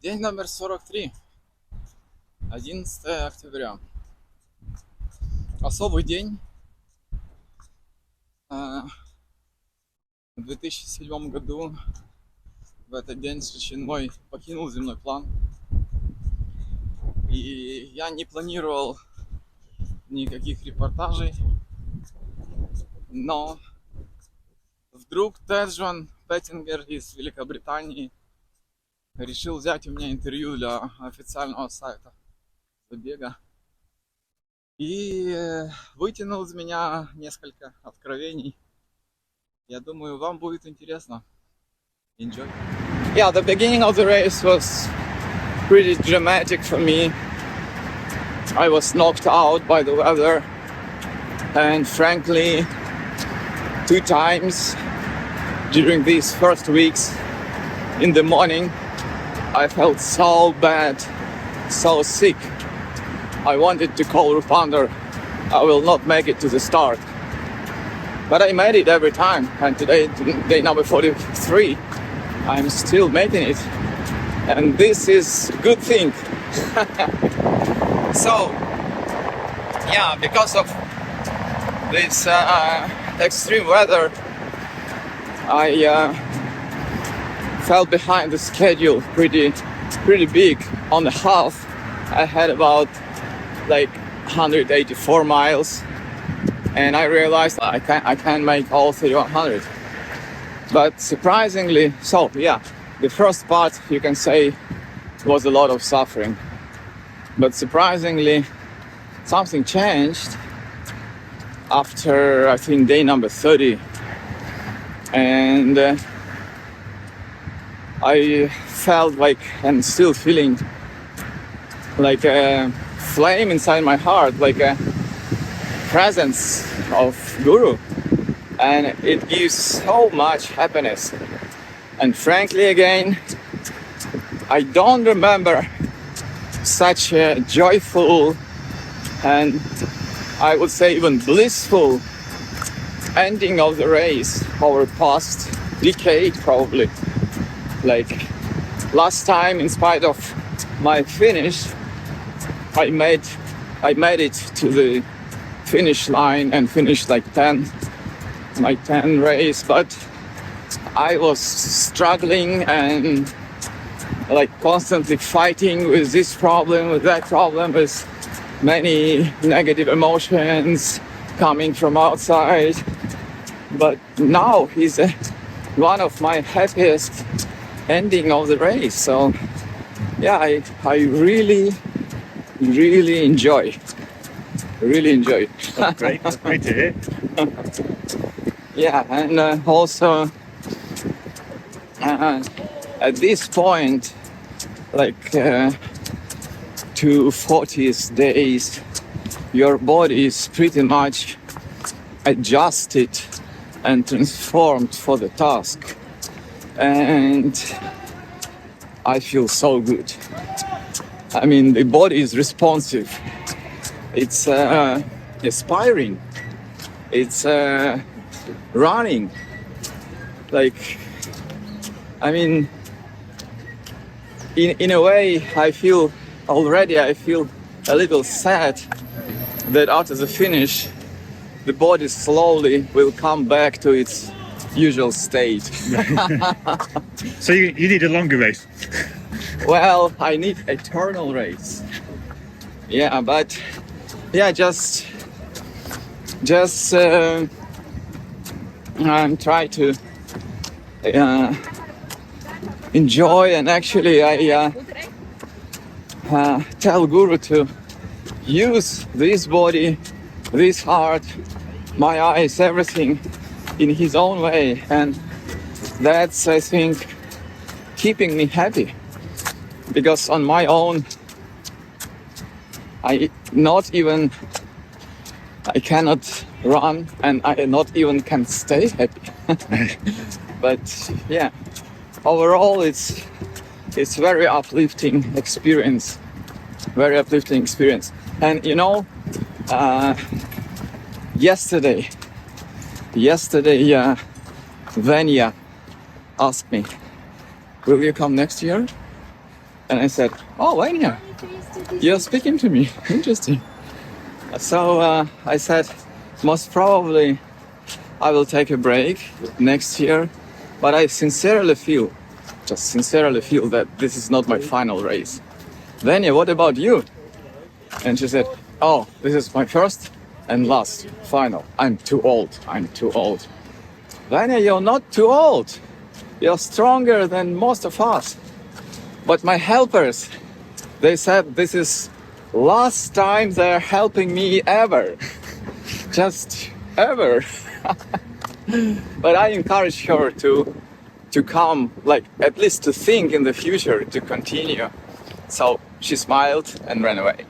День номер 43. 11 октября. Особый день. В 2007 году в этот день Шри Чинмоя покинул земной план. И я не планировал никаких репортажей. Но вдруг Теджван, Петтингер из Великобритании решил взять у меня интервью для официального сайта забега. И вытянул из меня несколько откровений. Я думаю, вам будет интересно. Enjoy. Yeah, the beginning of the race was pretty dramatic for me. I was knocked out by the weather. And frankly, 2 times during these first weeks in the morning, I felt so bad, so sick. I wanted to call Rupander. I will not make it to the start. But I made it every time. And today, day number 43, I'm still making it. And this is a good thing. So, yeah, because of this extreme weather, I fell behind the schedule pretty big. On the half, I had about 184 miles, and I realized I can't make all 3100. But surprisingly, so yeah, the first part you can say was a lot of suffering. But surprisingly, something changed after I think day number 30, and I felt like, and still feeling like a flame inside my heart, like a presence of Guru, and it gives so much happiness. And frankly, again, I don't remember such a joyful and I would say even blissful ending of the race over the past decade, probably. Like last time, in spite of my finish, I made it to the finish line and finished my 10 race, but I was struggling and constantly fighting with this problem, with that problem, with many negative emotions coming from outside. But now is one of my happiest ending of the race. So yeah, I really enjoy. That's great. That's great to hear. Yeah, and also at this point, 240 days, your body is pretty much adjusted and transformed for the task, and I feel so good. I mean, the body is responsive. It's aspiring. It's running. In a way, I feel a little sad that after the finish, the body slowly will come back to its usual state. So you need a longer race. Well, I need eternal race. Yeah, but yeah, just I'm trying to enjoy, and actually I tell Guru to use this body, this heart, my eyes, everything in his own way, and that's, I think, keeping me happy, because on my own I cannot run, and I not even can stay happy. But yeah, overall it's very uplifting experience. And yesterday Vanya asked me, will you come next year? And I said, "Oh, Vanya, you're speaking to me. Interesting." So I said, most probably I will take a break next year, but I sincerely feel that this is not my final race. Vanya, what about you? And she said, "Oh, this is my first and last final. I'm too old. Vanya, you're not too old. You're stronger than most of us. But my helpers, they said this is last time they're helping me ever. Just ever." But I encouraged her to come, like at least to think in the future, to continue. So she smiled and ran away.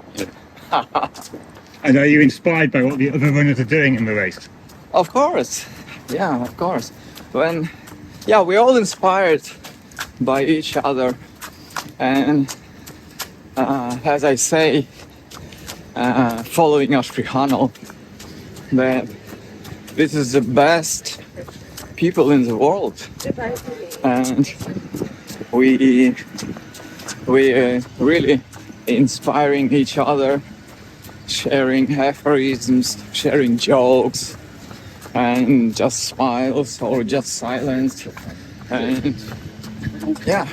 And are you inspired by what the other runners are doing in the race? Of course. Yeah, of course. We're all inspired by each other. And as I say, following Ashprihanal, that this is the best people in the world. And we really inspiring each other, sharing aphorisms, sharing jokes, and just smiles or just silence. And yeah.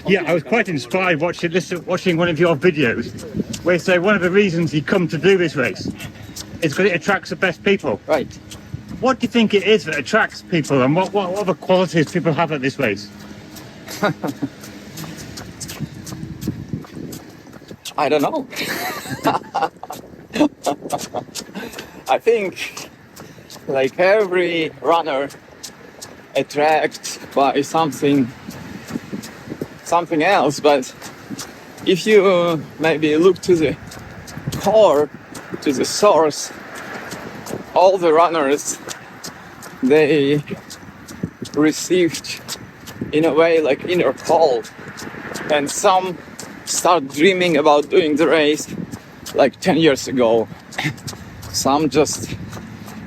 Yeah, I was quite inspired watching one of your videos where you say one of the reasons you come to do this race is because it attracts the best people. Right. What do you think it is that attracts people, and what other qualities people have at this race? I don't know. I think like every runner attracted by something else, but if you maybe look to the core, to the source, all the runners, they received in a way like inner call, and some start dreaming about doing the race like 10 years ago. Some just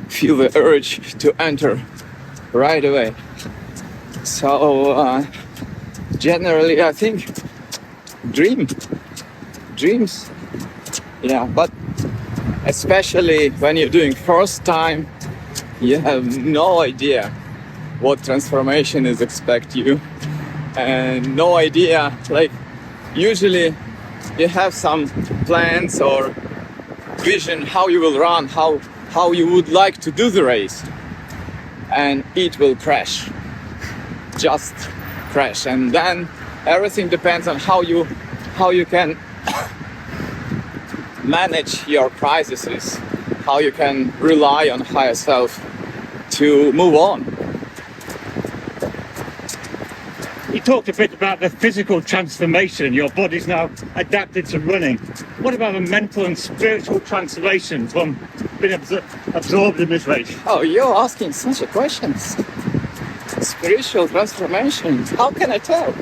feel the urge to enter right away. So generally I think dreams, yeah, but especially when you're doing first time, you have no idea what transformation is expect you, and no idea, like usually you have some plans or vision how you will run, how you would like to do the race, and it will crash, just crash. And then everything depends on how you can manage your crises, how you can rely on higher self to move on. You talked a bit about the physical transformation. Your body's now adapted to running. What about the mental and spiritual transformation from being absorbed in this race? Oh, you're asking such a questions. Spiritual transformation, how can I tell?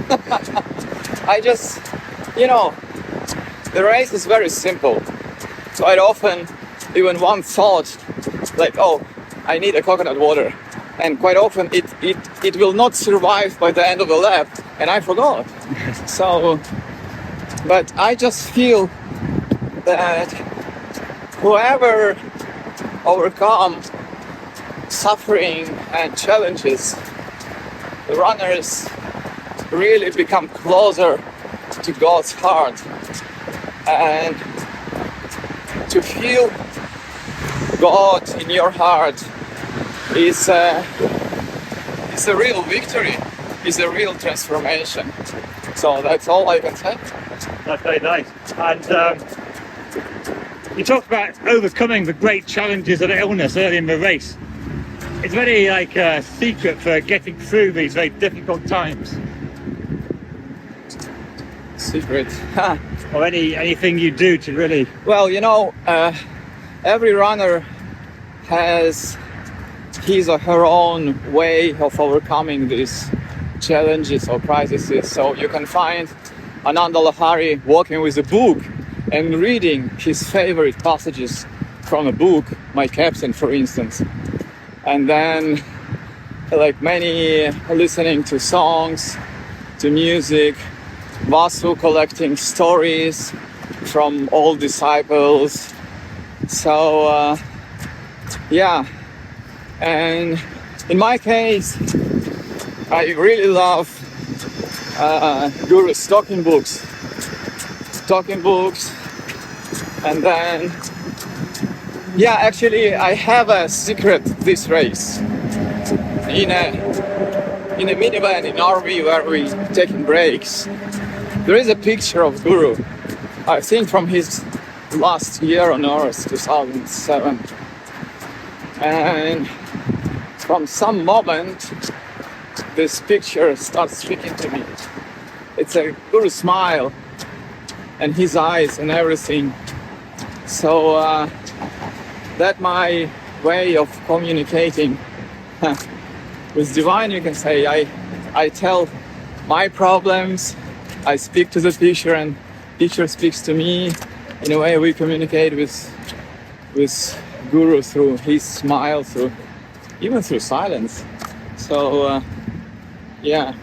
I just, the race is very simple. Quite often, even one thought, like, oh, I need a coconut water. And quite often it will not survive by the end of the lap, and I forgot. So, but I just feel that whoever overcome suffering and challenges, the runners really become closer to God's heart, and to feel God in your heart is a real victory, is a real transformation. So that's all I can say. That's very nice. And you talked about overcoming the great challenges of illness early in the race. Is there any secret for getting through these very difficult times? Secret? Or anything you do to really... Well, every runner has his or her own way of overcoming these challenges or crises. So you can find Ananda Lahari walking with a book and reading his favorite passages from a book, My Captain, for instance. And then, like many, listening to songs, to music, Vasu collecting stories from all disciples. So yeah, and in my case, I really love Guru's talking books, and then yeah, actually I have a secret this race. In a minivan in RV where we taking breaks, there is a picture of Guru, I think from his last year on Earth, 2007. And from some moment, this picture starts speaking to me. It's a Guru smile and his eyes and everything. So that's my way of communicating with divine, you can say. I tell my problems, I speak to the picture, and picture speaks to me. In a way, we communicate with Guru through his smile, even through silence. So yeah,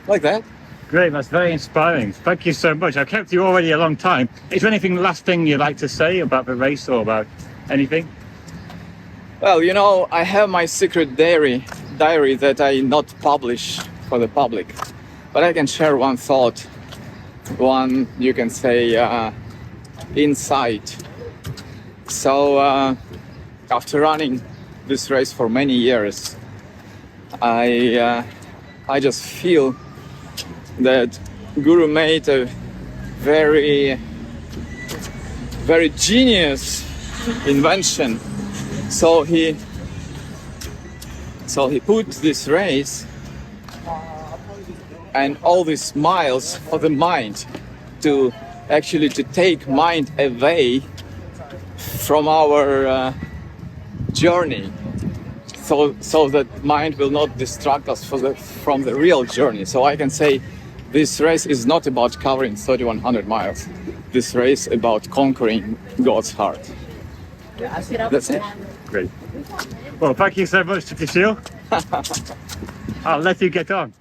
like that. Great, that's very inspiring. Thank you so much. I've kept you already a long time. Is there anything last thing you'd like to say about the race or about anything? Well, you know, I have my secret diary that I not publish for the public, but I can share one thought, one, you can say, insight. So after running this race for many years, I just feel that Guru made a very genius invention. So he put this race and all these miles for the mind to take mind away from our journey, so that mind will not distract us from the real journey. So I can say this race is not about covering 3,100 miles. This race is about conquering God's heart. That's it. Great. Well, thank you so much, Stutishila. I'll let you get on.